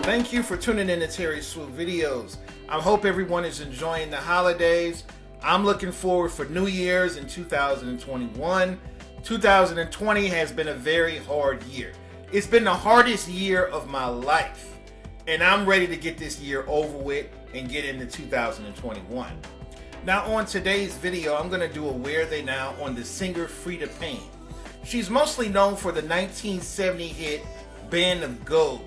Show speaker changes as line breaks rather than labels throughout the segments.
Thank you for tuning in to Terry Swoop Videos. I hope everyone is enjoying the holidays. I'm looking forward for New Year's in 2021. 2020 has been a very hard year. It's been the hardest year of my life. And I'm ready to get this year over with and get into 2021. Now on today's video, I'm going to do a Where They Now on the singer Freda Payne. She's mostly known for the 1970 hit Band of Gold.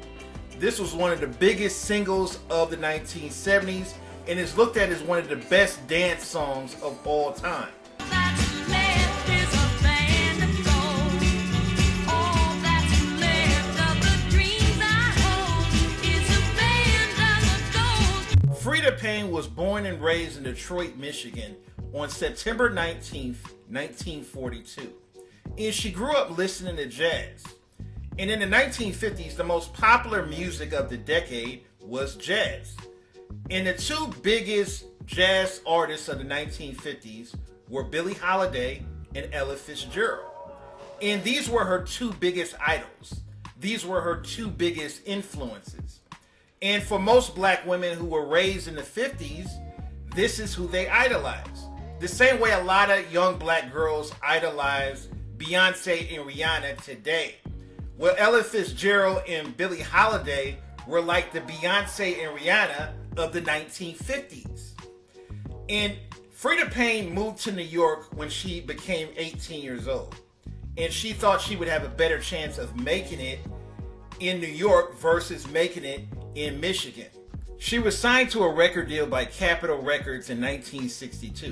This was one of the biggest singles of the 1970s and is looked at as one of the best dance songs of all time. Freda Payne was born and raised in Detroit, Michigan on September 19th, 1942. And she grew up listening to jazz. And in the 1950s, the most popular music of the decade was jazz. And the two biggest jazz artists of the 1950s were Billie Holiday and Ella Fitzgerald. And these were her two biggest idols. These were her two biggest influences. And for most black women who were raised in the 50s, this is who they idolized. The same way a lot of young black girls idolize Beyonce and Rihanna today. Well, Ella Fitzgerald and Billie Holiday were like the Beyonce and Rihanna of the 1950s. And Freda Payne moved to New York when she became 18 years old. And she thought she would have a better chance of making it in New York versus making it in Michigan. She was signed to a record deal by Capitol Records in 1962.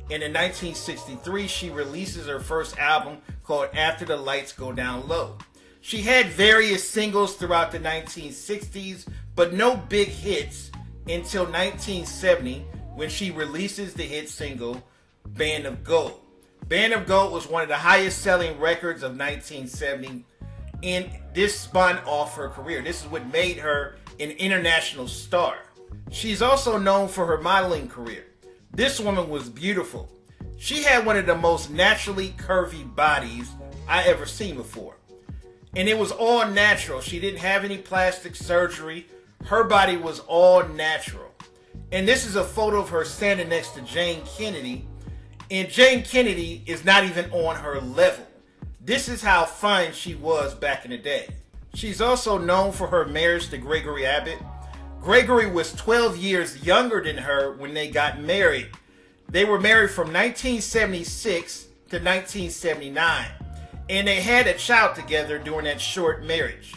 And in 1963, she releases her first album called After the Lights Go Down Low. She had various singles throughout the 1960s, but no big hits until 1970 when she releases the hit single, Band of Gold. Band of Gold was one of the highest selling records of 1970, and this spun off her career. This is what made her an international star. She's also known for her modeling career. This woman was beautiful. She had one of the most naturally curvy bodies I ever seen before. And it was all natural. She didn't have any plastic surgery. Her body was all natural. And this is a photo of her standing next to Jane Kennedy. And Jane Kennedy is not even on her level. This is how fine she was back in the day. She's also known for her marriage to Gregory Abbott. Gregory was 12 years younger than her when they got married. They were married from 1976 to 1979. And they had a child together during that short marriage.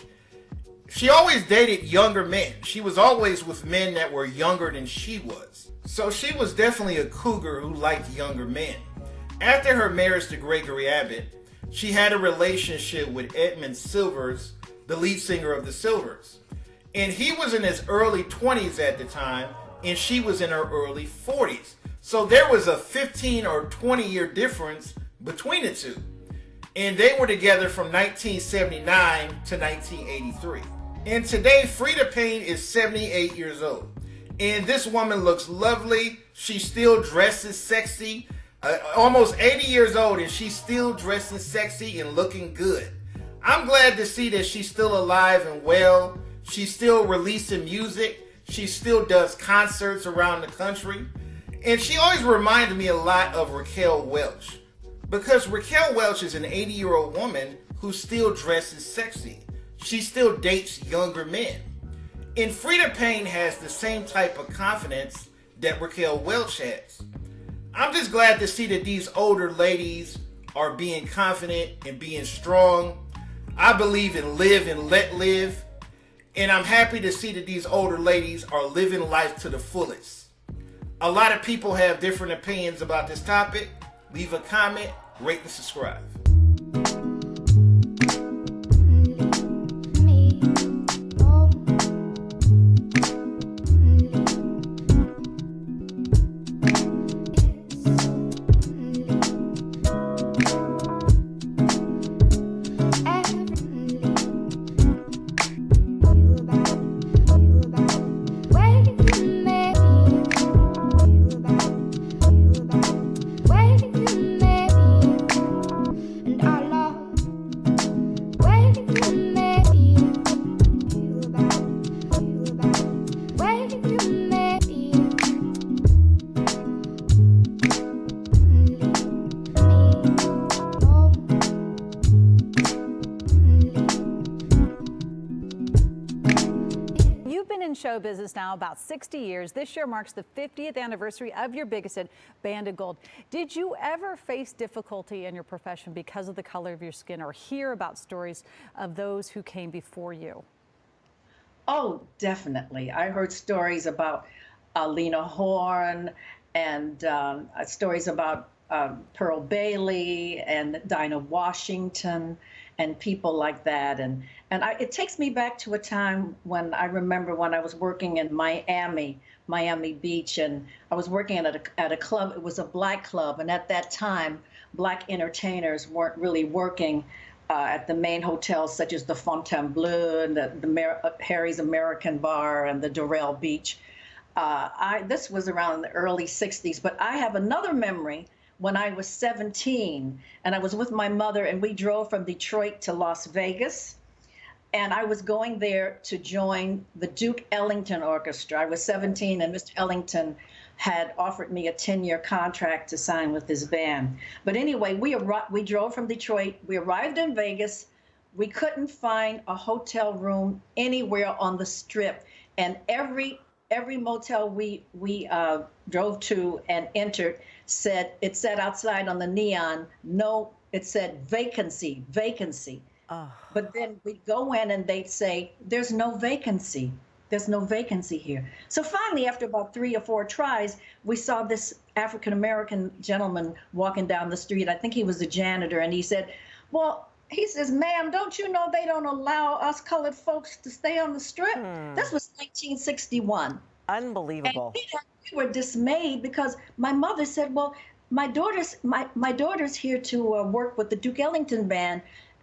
She always dated younger men. She was always with men that were younger than she was. So she was definitely a cougar who liked younger men. After her marriage to Gregory Abbott, she had a relationship with Edmund Silvers, the lead singer of the Silvers. And he was in his early 20s at the time, and she was in her early 40s. So there was a 15 or 20 year difference between the two. And they were together from 1979 to 1983. And today, Freda Payne is 78 years old. And this woman looks lovely. She still dresses sexy. Almost 80 years old, and she's still dressing sexy and looking good. I'm glad to see that she's still alive and well. She's still releasing music. She still does concerts around the country. And she always reminded me a lot of Raquel Welch. Because Raquel Welch is an 80-year-old woman who still dresses sexy. She still dates younger men. And Freda Payne has the same type of confidence that Raquel Welch has. I'm just glad to see that these older ladies are being confident and being strong. I believe in live and let live. And I'm happy to see that these older ladies are living life to the fullest. A lot of people have different opinions about this topic. Leave a comment, rate, and subscribe.
in show business now about 60 years. This year marks the 50th anniversary of your biggest hit, Band of Gold. Did you ever face difficulty in your profession because of the color of your skin, or hear about stories of those who came before you?
Oh, definitely. I heard stories about Lena Horne and stories about Pearl Bailey and Dinah Washington and people like that. It takes me back to a time when I remember when I was working in Miami Beach, and I was working at a club. It was a black club, and at that time, black entertainers weren't really working at the main hotels such as the Fontainebleau and the Harry's American Bar and the Doral Beach. This was around the early 60s, but I have another memory when I was 17 and I was with my mother, and we drove from Detroit to Las Vegas. And I was going there to join the Duke Ellington Orchestra. I was 17, and Mr. Ellington had offered me a 10-year contract to sign with his band. But anyway, we drove from Detroit. We arrived in Vegas. We couldn't find a hotel room anywhere on the Strip, and every motel we drove to and entered said outside on the neon, no, it said vacancy, vacancy. Oh. But then we'd go in and they'd say, there's no vacancy. There's no vacancy here. So finally, after about 3 or 4 tries, we saw this African-American gentleman walking down the street. I think he was a janitor, and he said, well, he says, ma'am, don't you know they don't allow us colored folks to stay on the Strip? This was 1961.
Unbelievable.
And we were dismayed because my mother said, well, my daughter's here to work with the Duke Ellington Band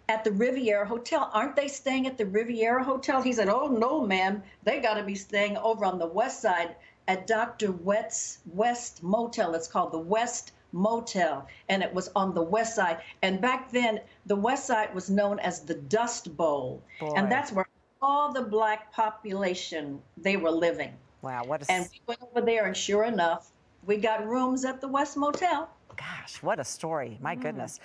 at the Riviera Hotel. Aren't they staying at the Riviera Hotel? He said, oh, no, ma'am. They got to be staying over on the west side at Dr. Wett's West Motel. It's called the West Motel, and it was on the west side. And back then, the west side was known as the Dust Bowl. Boy. And that's where all the black population, they were living.
Wow,
and we went over there, and sure enough, we got rooms at the West Motel.
Gosh, what a story. My goodness.